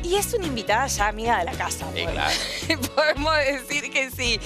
Y es una invitada ya amiga de la casa. Claro. Podemos decir que sí.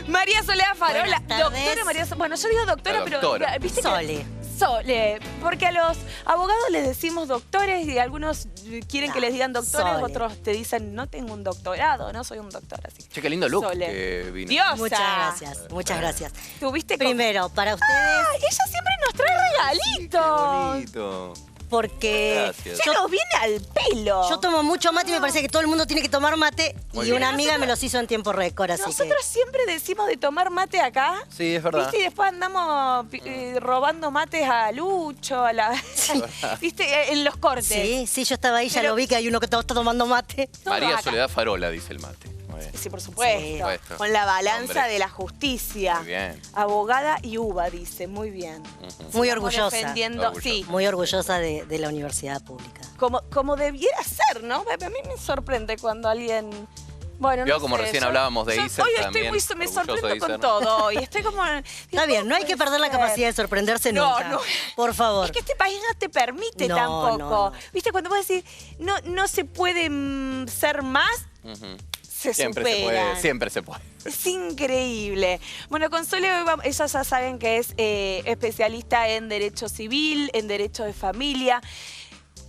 María Soledad Farola, doctora María Soledad. Bueno, yo digo doctora, pero ¿viste Sole. Sole, porque a los abogados les decimos doctores y algunos quieren que les digan doctores, Sole. Otros te dicen, no tengo un doctorado, no soy un doctor. Así. Che, qué lindo look Sole. que vino. Diosa. Muchas gracias, muchas gracias. ¿Tuviste Primero, para ustedes, ella siempre nos trae Qué regalitos. bonito. porque Gracias. Ya nos viene al pelo. yo tomo mucho mate y me parece que todo el mundo tiene que tomar mate. Muy Y bien. una amiga me los hizo en tiempo récord, así Nosotros siempre decimos de tomar mate acá. Sí, es verdad. ¿Viste? Y después andamos robando mates a Lucho, a la... ¿Viste? En los cortes. Sí, yo estaba ahí, ya Pero- lo vi que hay uno que está tomando mate. Todo María acá. Soledad Farola, dice el mate. Muy bien. Sí, por supuesto. Sí. Por supuesto. Con la balanza Hombre. de la justicia. Muy bien. Abogada y uva, dice. Muy bien. Muy Estamos orgullosa. defendiendo, Orgullosa. sí, Muy orgullosa de la universidad pública. como debiera ser, ¿no? A mí me sorprende cuando alguien... Bueno, Vio no como sé, recién yo- hablábamos de yo Iser hoy también, me orgulloso sorprendo de con Iser. todo hoy. Estoy como... Está bien, no hay que perder la capacidad de sorprenderse nunca. no. Por favor. Es que este país no te permite No, tampoco. no. ¿Viste? Cuando vos decís, no se puede ser más, Ujú. se Siempre se superan. puede, siempre se puede. Es increíble. Bueno, con Sole, ellos ya saben que es especialista en derecho civil, en derecho de familia.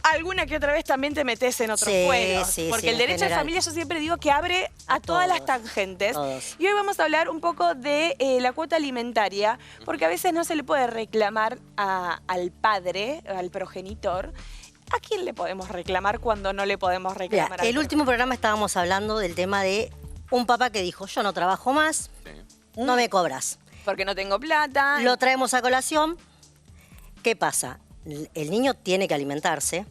Alguna que otra vez también te metes en otros Sí, juegos. sí, porque sí, el en derecho de general. familia yo siempre digo que abre a todas las tangentes. todos. Y hoy vamos a hablar un poco de la cuota alimentaria, porque a veces no se le puede reclamar al padre, al progenitor. ¿A quién le podemos reclamar cuando no le podemos Mira, reclamar? el último programa estábamos hablando del tema de un papá que dijo, yo no trabajo más, Sí. no me cobras. Porque no tengo plata. Lo traemos a colación. ¿Qué pasa? El niño tiene que alimentarse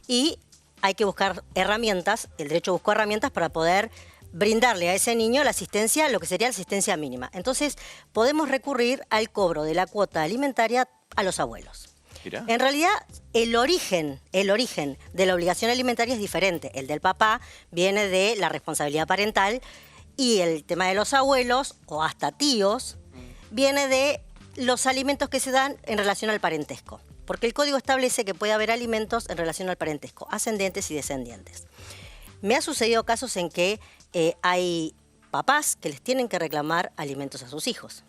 y hay que buscar herramientas, el derecho buscó herramientas para poder brindarle a ese niño la asistencia, lo que sería la asistencia mínima. Entonces, podemos recurrir al cobro de la cuota alimentaria a los abuelos. Mirá. En realidad, el origen de la obligación alimentaria es diferente. El del papá viene de la responsabilidad parental y el tema de los abuelos o hasta tíos viene de los alimentos que se dan en relación al parentesco. Porque el código establece que puede haber alimentos en relación al parentesco, ascendentes y descendientes. Me ha sucedido casos en que hay papás que les tienen que reclamar alimentos a sus hijos.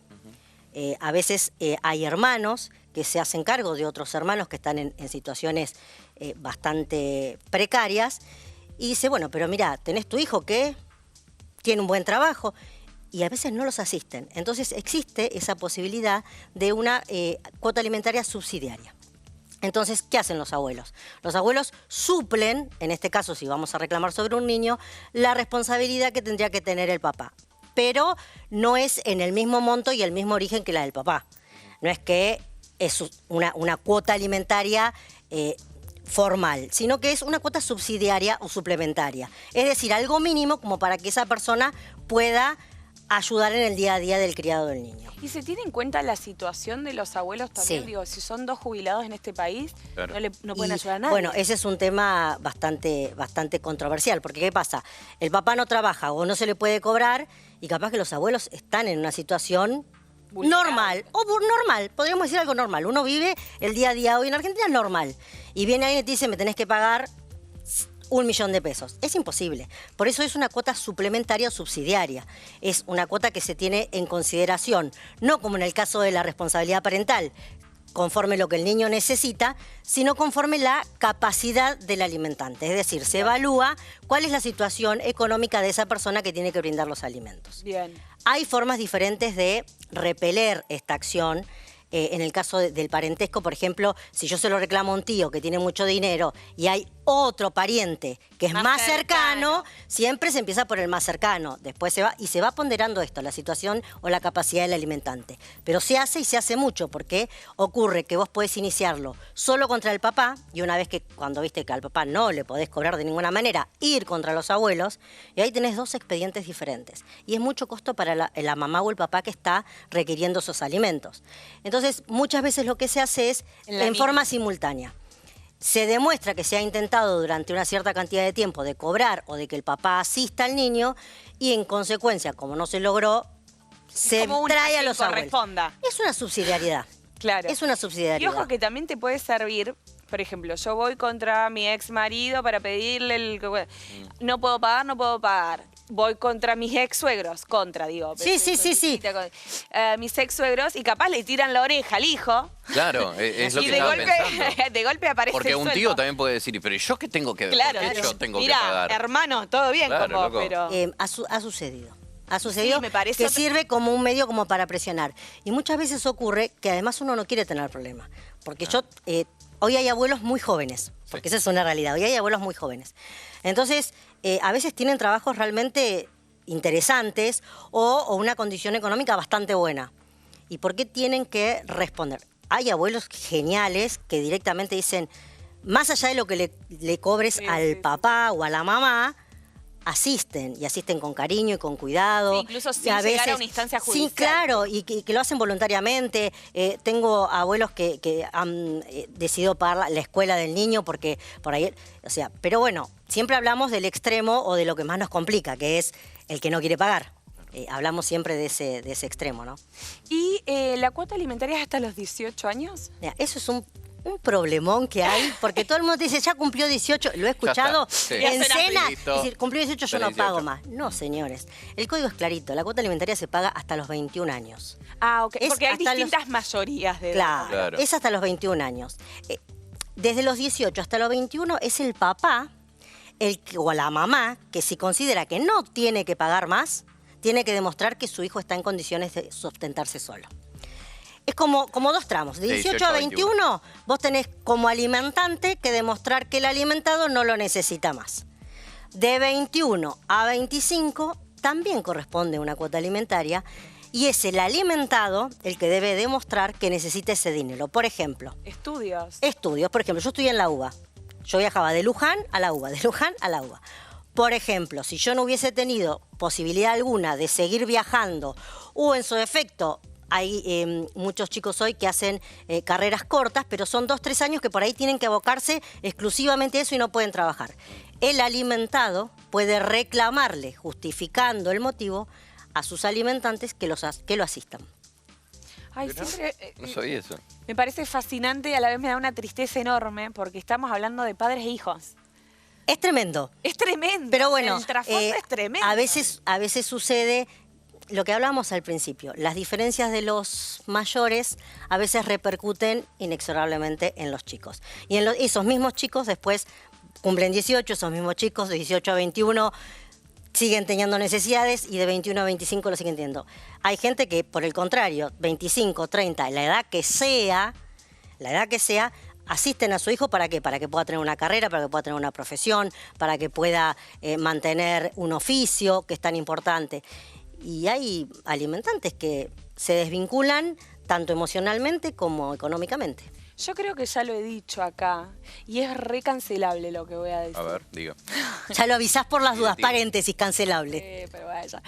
A veces hay hermanos que se hacen cargo de otros hermanos que están en situaciones bastante precarias y dice, bueno, pero mira, tenés tu hijo que tiene un buen trabajo y a veces no los asisten. Entonces existe esa posibilidad de una cuota alimentaria subsidiaria. Entonces, ¿qué hacen los abuelos? Los abuelos suplen, en este caso si vamos a reclamar sobre un niño, la responsabilidad que tendría que tener el papá. Pero no es en el mismo monto y el mismo origen que la del papá. No es que es una cuota alimentaria formal, sino que es una cuota subsidiaria o suplementaria. Es decir, algo mínimo como para que esa persona pueda ayudar en el día a día del criado del niño. ¿Y se tiene en cuenta la situación de los abuelos también? Sí. Digo, si son dos jubilados en este país, Claro. no pueden Y, ayudar a nadie. Bueno, ese es un tema bastante controversial, porque ¿qué pasa? El papá no trabaja o no se le puede cobrar y capaz que los abuelos están en una situación Vulnerable. normal, normal, podríamos decir algo normal. Uno vive el día a día hoy en Argentina normal y viene alguien y te dice, me tenés que pagar 1 millón de pesos. Es imposible. Por eso es una cuota suplementaria o subsidiaria. Es una cuota que se tiene en consideración, no como en el caso de la responsabilidad parental, conforme lo que el niño necesita, sino conforme la capacidad del alimentante. Es decir, se evalúa cuál es la situación económica de esa persona que tiene que brindar los alimentos. Bien. Hay formas diferentes de repeler esta acción. En el caso del parentesco, por ejemplo, si yo se lo reclamo a un tío que tiene mucho dinero y hay otro pariente que es más cercano, siempre se empieza por el más cercano. Después se va ponderando esto, la situación o la capacidad del alimentante. Pero se hace y se hace mucho, porque ocurre que vos podés iniciarlo solo contra el papá y una vez que cuando viste que al papá no le podés cobrar de ninguna manera, ir contra los abuelos y ahí tenés 2 expedientes diferentes. Y es mucho costo para la mamá o el papá que está requiriendo esos alimentos. Entonces, muchas veces lo que se hace es en forma simultánea. Se demuestra que se ha intentado durante una cierta cantidad de tiempo de cobrar o de que el papá asista al niño y en consecuencia, como no se logró, se Como una trae que a los abuelos. corresponda. Es una subsidiariedad. Claro. Es una subsidiariedad. Y ojo que también te puede servir por ejemplo, yo voy contra mi ex marido para pedirle el... No puedo pagar, no puedo pagar. Voy contra mis ex suegros, digo. Sí. Mis ex suegros y capaz le tiran la oreja al hijo. Claro, es lo Y que de estaba golpe, pensando. de golpe aparece Porque el un sueldo. tío también puede decir, pero ¿yo qué tengo que ver? Claro, ¿Por qué yo tengo mira, que pagar? hermano, todo bien Claro, con vos, loco. pero... Ha sucedido. Ha sucedido me parece que otra- sirve como un medio como para presionar. Y muchas veces ocurre que además uno no quiere tener problemas. Porque hoy hay abuelos muy jóvenes, porque esa es una realidad. Hoy hay abuelos muy jóvenes. Entonces, a veces tienen trabajos realmente interesantes o una condición económica bastante buena. ¿Y por qué tienen que responder? Hay abuelos geniales que directamente dicen, más allá de lo que le cobres al papá o a la mamá, asisten, y asisten con cariño y con cuidado. Sí, incluso sin Y a llegar a veces- una instancia judicial. Sí, claro, y que lo hacen voluntariamente. Tengo abuelos que han decidido pagar la escuela del niño porque por ahí, o sea, pero bueno, siempre hablamos del extremo o de lo que más nos complica, que es el que no quiere pagar. Hablamos siempre de ese extremo, ¿no? ¿Y la cuota alimentaria es hasta los 18 años? Mira, eso es un problemón que hay, porque todo el mundo te dice, ya cumplió 18, lo he escuchado está, sí. en Ya será cena, listo. es decir, cumplió 18, yo no 18. pago más. No, señores, el código es clarito, la cuota alimentaria se paga hasta los 21 años. Ah, ok, Es porque hay hasta los- distintas mayorías de edad. Claro, Claro. es hasta los 21 años. Desde los 18 hasta los 21 es el papá o la mamá que si considera que no tiene que pagar más, tiene que demostrar que su hijo está en condiciones de sustentarse solo. Es como dos tramos. De 18 a 21, vos tenés como alimentante que demostrar que el alimentado no lo necesita más. De 21 a 25 también corresponde una cuota alimentaria y es el alimentado el que debe demostrar que necesita ese dinero. Por ejemplo, Estudios. estudios. Por ejemplo, yo estudié en la UBA. Yo viajaba de Luján a la UBA, de Luján a la UBA. Por ejemplo, si yo no hubiese tenido posibilidad alguna de seguir viajando o en su defecto hay muchos chicos hoy que hacen carreras cortas, pero son 2, 3 años que por ahí tienen que abocarse exclusivamente a eso y no pueden trabajar. El alimentado puede reclamarle, justificando el motivo, a sus alimentantes que lo asistan. Ay, Mirá, siempre... No sabía eso. Me parece fascinante y a la vez me da una tristeza enorme porque estamos hablando de padres e hijos. Es tremendo. Es tremendo. Pero bueno, el trasfondo es tremendo. a veces sucede lo que hablábamos al principio. Las diferencias de los mayores a veces repercuten inexorablemente en los chicos. Y esos mismos chicos después cumplen 18, esos mismos chicos de 18 a 21 siguen teniendo necesidades y de 21 a 25 lo siguen teniendo. Hay gente que, por el contrario, 25, 30, la edad que sea, asisten a su hijo ¿para qué? Para que pueda tener una carrera, para que pueda tener una profesión, para que pueda mantener un oficio, que es tan importante. Y hay alimentantes que se desvinculan tanto emocionalmente como económicamente. Yo creo que ya lo he dicho acá y es recancelable lo que voy a decir. A ver, diga. Ya lo avisás por las dudas, Sí. paréntesis, cancelable. Pero vaya.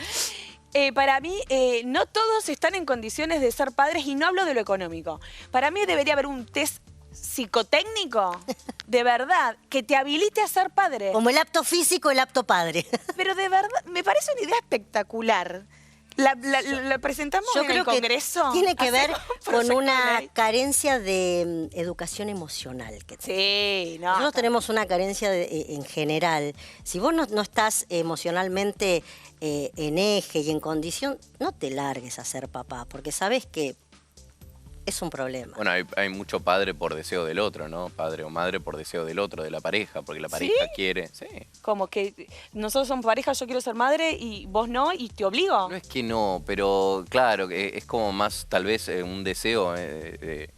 Para mí, no todos están en condiciones de ser padres y no hablo de lo económico. Para mí debería haber un test psicotécnico, de verdad, que te habilite a ser padre. Como el apto físico, el apto padre. Pero de verdad, me parece una idea espectacular. ¿La presentamos Yo en el creo que Congreso? tiene que ver ¿Hacemos un con proyecto de una ley? carencia de educación emocional que tenemos. Sí, no. Nosotros tenemos una carencia en general. Si vos no estás emocionalmente en eje y en condición, no te largues a ser papá, porque sabés que es un problema. Bueno, hay mucho padre por deseo del otro, ¿no? Padre o madre por deseo del otro, de la pareja, porque la pareja quiere. Sí. Como que nosotros somos pareja, yo quiero ser madre y vos no, y te obligo. No es que no, pero claro, que es como más tal vez un deseo de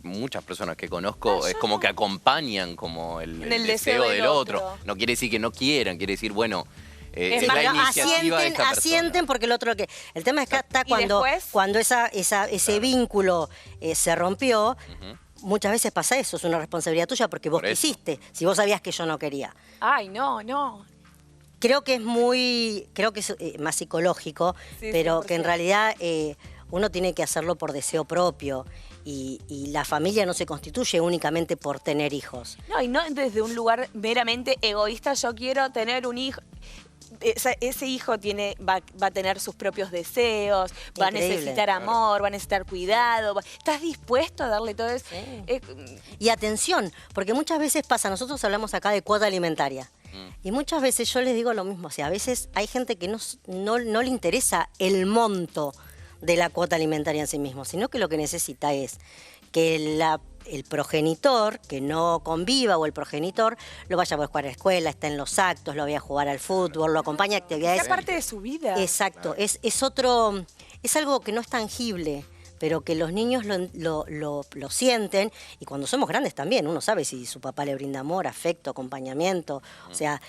muchas personas que conozco, Ah, es yo como no. que acompañan como el En el deseo deseo del del otro. otro. No quiere decir que no quieran, quiere decir, bueno, Es es más, la no, iniciativa de esta persona. asienten porque el otro que. El tema es que está ¿Y cuando después? ese vínculo se rompió. Ujú. Muchas veces pasa eso, es una responsabilidad tuya porque vos Por eso. quisiste, si vos sabías que yo no quería. Ay, no. Creo que es más psicológico, Sí, pero 100%. que en realidad uno tiene que hacerlo por deseo propio y la familia no se constituye únicamente por tener hijos. No, y no desde un lugar meramente egoísta, yo quiero tener un hijo. ese hijo va a tener sus propios deseos, va a Increíble. necesitar amor, va a necesitar cuidado. ¿Estás dispuesto a darle todo eso? Sí. Y atención, porque muchas veces pasa, nosotros hablamos acá de cuota alimentaria. Y muchas veces yo les digo lo mismo, o sea, a veces hay gente que no le interesa el monto de la cuota alimentaria en sí mismo, sino que lo que necesita es que el progenitor, que no conviva, o el progenitor, lo vaya a jugar a la escuela, está en los actos, lo vaya a jugar al fútbol, lo acompaña a actividades. Es parte de su vida. Exacto, es algo que no es tangible, pero que los niños lo sienten, y cuando somos grandes también, uno sabe si su papá le brinda amor, afecto, acompañamiento. O sea,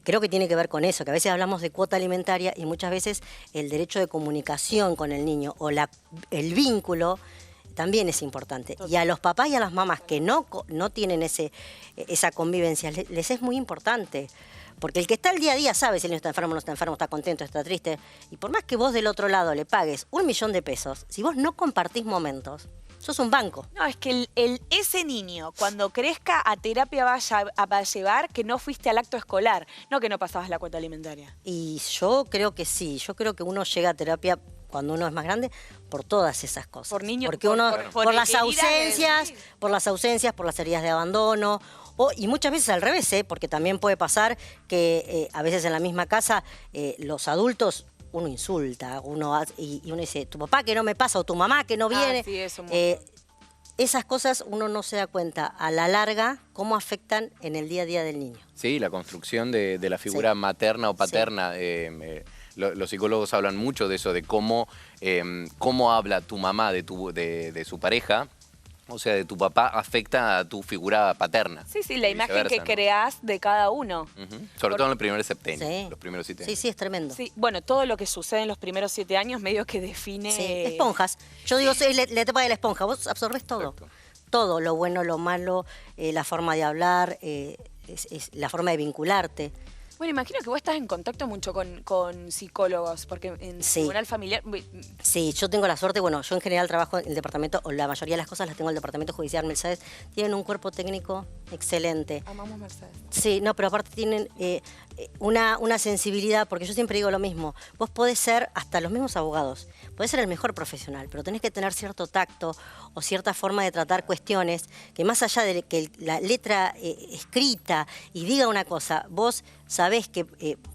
creo que tiene que ver con eso, que a veces hablamos de cuota alimentaria y muchas veces el derecho de comunicación con el niño o el vínculo también es importante. Y a los papás y a las mamás que no tienen esa convivencia, les es muy importante. Porque el que está el día a día sabe si el niño está enfermo, no está enfermo, está contento, está triste. Y por más que vos del otro lado le pagues 1 millón de pesos, si vos no compartís momentos, sos un banco. No, es que ese niño, cuando crezca, a terapia va a llevar que no fuiste al acto escolar, no que no pasabas la cuota alimentaria. Y yo creo que sí, yo creo que uno llega a terapia cuando uno es más grande por todas esas cosas. Por niños, porque uno, por las heridas ausencias, por las heridas de abandono. Y muchas veces al revés, porque también puede pasar que a veces en la misma casa los adultos uno insulta, y uno dice, tu papá que no me pasa o tu mamá que no viene. Sí, eso esas cosas uno no se da cuenta a la larga cómo afectan en el día a día del niño. Sí, la construcción de la figura materna o paterna. Los psicólogos hablan mucho de eso, de cómo habla tu mamá de su pareja. O sea, de tu papá afecta a tu figura paterna. Sí, la imagen que creás de cada uno. Sobre todo en el primer septenio, Sí. los primeros 7 años. Sí, es tremendo. Sí, bueno, todo lo que sucede en los primeros 7 años medio que define... Sí, esponjas. Yo digo, es la etapa de la esponja. Vos absorbés todo. Exacto. Todo, lo bueno, lo malo, la forma de hablar, la forma de vincularte. Bueno, imagino que vos estás en contacto mucho con psicólogos, porque en Sí. tribunal familiar... Sí, yo tengo la suerte, bueno, yo en general trabajo en el departamento, o la mayoría de las cosas las tengo en el departamento judicial Mercedes, tienen un cuerpo técnico excelente. Amamos Mercedes. Sí, no, pero aparte tienen una sensibilidad, porque yo siempre digo lo mismo, vos podés ser, hasta los mismos abogados, podés ser el mejor profesional, pero tenés que tener cierto tacto o cierta forma de tratar cuestiones que más allá de que la letra escrita y diga una cosa, vos sabés que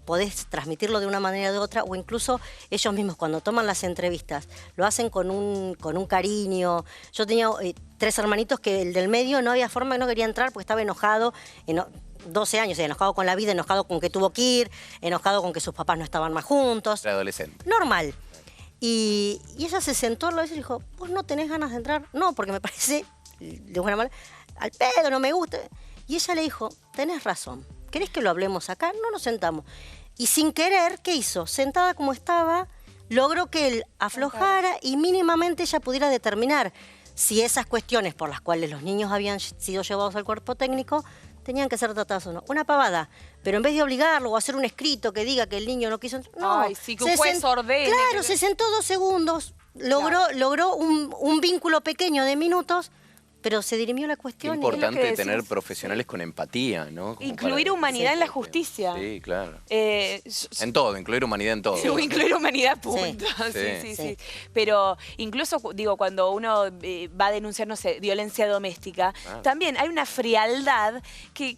podés transmitirlo de una manera o de otra, o incluso ellos mismos cuando toman las entrevistas lo hacen con un cariño. Yo tenía 3 hermanitos que el del medio no había forma, no quería entrar porque estaba enojado, 12 años, enojado con la vida, enojado con que tuvo que ir, enojado con que sus papás no estaban más juntos. Era adolescente. Normal. Y ella se sentó al lado y dijo, ¿vos no tenés ganas de entrar? No, porque me parece, de buena manera, al pedo, no me gusta. Y ella le dijo, tenés razón, ¿querés que lo hablemos acá? No nos sentamos. Y sin querer, ¿qué hizo? Sentada como estaba, logró que él aflojara y mínimamente ella pudiera determinar si esas cuestiones por las cuales los niños habían sido llevados al cuerpo técnico tenían que ser tratadas o no. Una pavada. Pero en vez de obligarlo o hacer un escrito que diga que el niño no quiso... No, Ay, sí, que un juez ordene. Claro, se sentó 2 segundos, logró un vínculo pequeño de minutos, pero se dirimió la Qué cuestión. importante decís. tener profesionales con empatía, ¿no? Como Incluir para- humanidad en la justicia. Sí, claro. Yo- En todo, incluir humanidad en todo. Incluir humanidad, punto. Sí. Sí. Sí. Pero incluso, digo, cuando uno va a denunciar, no sé, violencia doméstica, también hay una frialdad que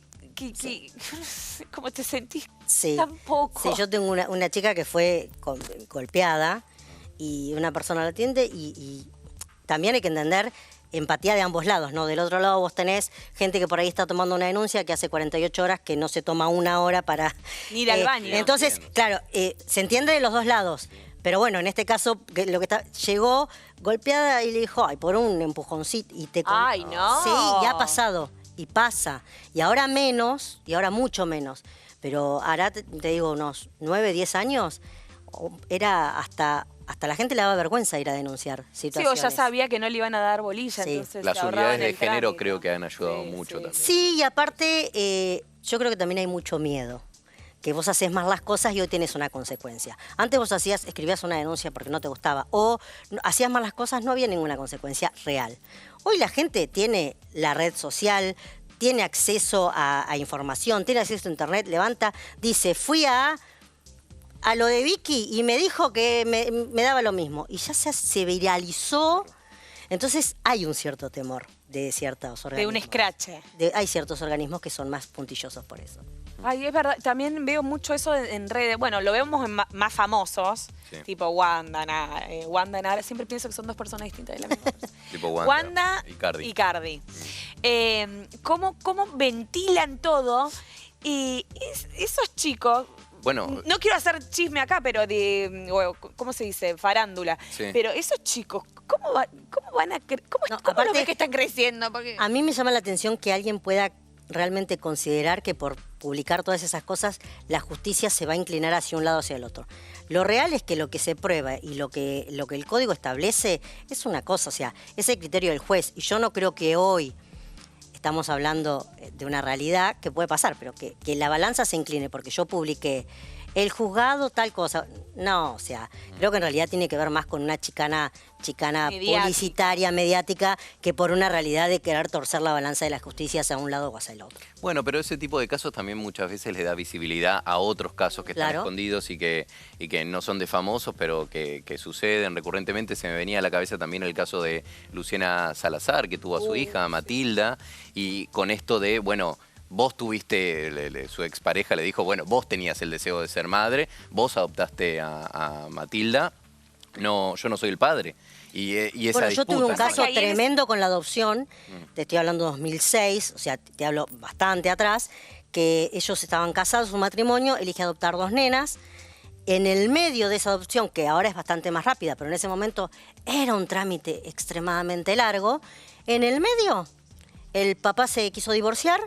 ¿cómo te sentís? Sí. Tampoco. Sí, yo tengo una chica que fue golpeada y una persona la atiende y también hay que entender empatía de ambos lados, ¿no? Del otro lado vos tenés gente que por ahí está tomando una denuncia que hace 48 horas que no se toma 1 hora para... Ir al baño. Entonces, claro, se entiende de los dos lados. Pero bueno, en este caso, llegó golpeada y le dijo, ay, por un empujoncito. Ay, no. Sí, ya ha pasado. Y pasa. Y ahora menos, y ahora mucho menos. Pero ahora, te digo, unos 9, 10 años, era hasta la gente le daba vergüenza ir a denunciar Sí, situaciones. o ya sabía que no le iban a dar bolilla, Sí. entonces Las se ahorraban unidades de el género trámite. creo que han ayudado Sí, mucho sí. también. Sí, y aparte, yo creo que también hay mucho miedo. Que vos haces más las cosas y hoy tienes una consecuencia. Antes vos escribías una denuncia porque no te gustaba, o hacías más las cosas, no había ninguna consecuencia real. Hoy la gente tiene la red social, tiene acceso a información, tiene acceso a internet, levanta, dice, fui a a lo de Vicky y me dijo que me daba lo mismo. Y ya se viralizó. Entonces hay un cierto temor de ciertos organismos. De un escrache. Hay ciertos organismos que son más puntillosos por eso. Ay, es verdad, también veo mucho eso en redes. Bueno, lo vemos en más famosos, Sí. tipo Wanda, Nara. Siempre pienso que son dos personas distintas de la misma persona. Tipo Wanda y Cardi. ¿Cómo ventilan todo? Y esos chicos... Bueno, No quiero hacer chisme acá, pero ¿cómo se dice? Farándula. Sí. Pero esos chicos, ¿cómo van a ¿Cómo lo aparte, ves que están creciendo? Porque... A mí me llama la atención que alguien pueda realmente considerar que por publicar todas esas cosas la justicia se va a inclinar hacia un lado o hacia el otro. Lo real es que lo que se prueba y lo que el código establece es una cosa, o sea, es el criterio del juez. Y yo no creo que hoy estamos hablando de una realidad que puede pasar, pero que la balanza se incline porque yo publiqué el juzgado tal cosa. No, o sea, creo que en realidad tiene que ver más con una chicana Mediática. publicitaria, mediática, que por una realidad de querer torcer la balanza de la justicia hacia un lado o hacia el otro. bueno, pero ese tipo de casos también muchas veces le da visibilidad a otros casos que están Claro. escondidos y que no son de famosos, pero que suceden recurrentemente. Se me venía a la cabeza también el caso de Luciana Salazar, que tuvo a su hija, Matilda, y con esto de, bueno, vos tuviste, su expareja le dijo, bueno, vos tenías el deseo de ser madre, vos adoptaste a Matilda, no, yo no soy el padre. Y esa Bueno, yo disputa. tuve un Pasa caso que ahí tremendo con la adopción, te estoy hablando de 2006, o sea, te hablo bastante atrás, que ellos estaban casados, un matrimonio, elige adoptar 2 nenas. En el medio de esa adopción, que ahora es bastante más rápida, pero en ese momento era un trámite extremadamente largo, en el medio el papá se quiso divorciar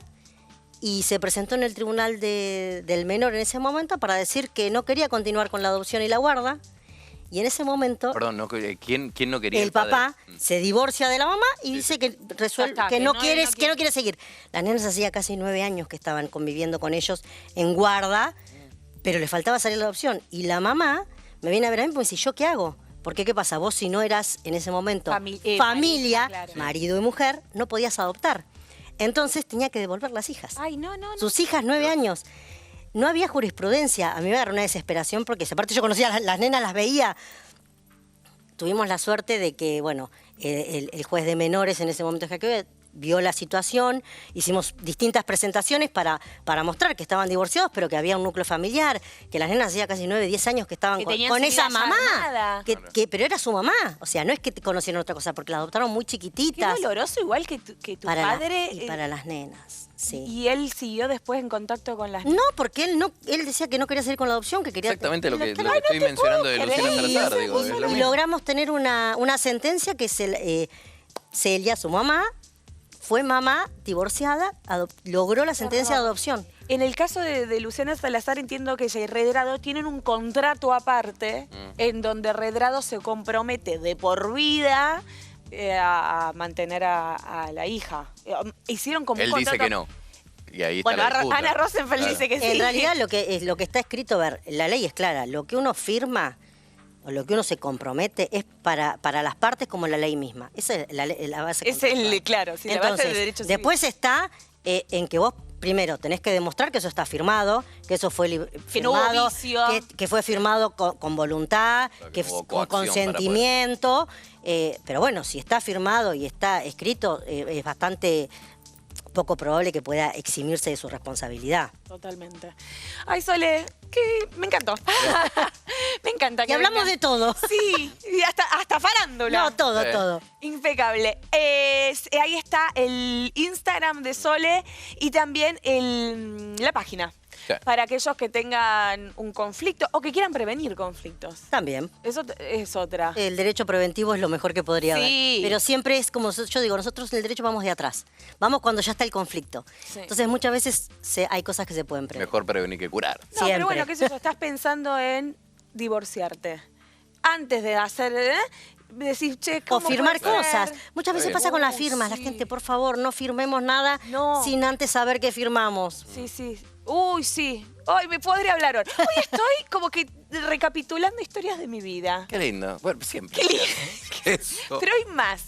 y se presentó en el tribunal del menor en ese momento para decir que no quería continuar con la adopción y la guarda. Y en ese momento Perdón, ¿quién no quería el padre? papá se divorcia de la mamá y dice que resuelve Ya está, que que no no, quiere, él no que no quiere seguir. Las nenas hacía casi 9 años que estaban conviviendo con ellos en guarda, pero le faltaba salir la adopción. Y la mamá me viene a ver a mí y me dice, ¿yo qué hago? Porque ¿qué pasa? Vos si no eras en ese momento familia, claro. marido y mujer, no podías adoptar. Entonces tenía que devolver las hijas. Ay, no. Sus hijas, 9 años. No había jurisprudencia. A mí me agarró una desesperación porque aparte yo conocía a las nenas, las veía. Tuvimos la suerte de que, bueno, el juez de menores en ese momento de Jaque vio la situación, hicimos distintas presentaciones para mostrar que estaban divorciados, pero que había un núcleo familiar, que las nenas hacía casi 9, 10 años que estaban Que con tenían su esa vida ya mamá, armada. pero era su mamá, o sea, no es que te conocieron otra cosa, porque la adoptaron muy Qué chiquititas. doloroso igual que tu padre... Y para las nenas, sí. Y él siguió después en contacto con las No, porque él decía que no quería seguir con la adopción, que quería... Exactamente lo que Claro, estoy mencionando de Luciana creer. Salazar, digo, es lo y mismo. logramos tener una sentencia que Celia, su mamá, fue mamá divorciada, logró la sentencia de adopción. En el caso de Luciana Salazar entiendo que ella y Redrado tienen un contrato aparte en donde Redrado se compromete de por vida a mantener a la hija. Hicieron como Él un dice contrato... que no. Y ahí está Bueno, la disputa. Ana Rosenfeld Claro. dice que sí. En realidad lo que está escrito, a ver, la ley es clara, lo que uno firma o lo que uno se compromete es para las partes como la ley misma. Esa es la base. Es claro, sí, la base de derechos civiles. Después está en que vos primero tenés que demostrar que eso está firmado, que eso fue Que no hubo firmado, vicio. que fue firmado con voluntad, Claro, que que no hubo con coacción consentimiento. Pero bueno, si está firmado y está escrito, es bastante poco probable que pueda eximirse de su responsabilidad. Totalmente. Ay, Sole, que me encantó. Me encanta. Y hablamos de todo. Sí, y hasta farándula. No, todo. Impecable. Ahí está el Instagram de Sole y también la página. Sí. Para aquellos que tengan un conflicto o que quieran prevenir conflictos. También. Eso es otra. El derecho preventivo es lo mejor que podría Sí. haber. Pero siempre es como yo digo, nosotros en el derecho vamos de atrás. Vamos cuando ya está el conflicto. Sí. Entonces muchas veces hay cosas que se pueden prevenir. Mejor prevenir que curar. No, Siempre. pero bueno, qué sé yo, estás pensando en divorciarte. Antes de hacer... decir, che, O ¿cómo firmar puede ser? cosas. Muchas veces bien. pasa con las Oh, firmas. La sí. gente, por favor, no firmemos nada No. sin antes saber que firmamos. Sí. Uy, sí. Hoy me podría hablar hoy. Hoy estoy como que recapitulando historias de mi vida. Qué lindo. Bueno, siempre. Qué lindo. ¿Qué es eso? Pero hoy más.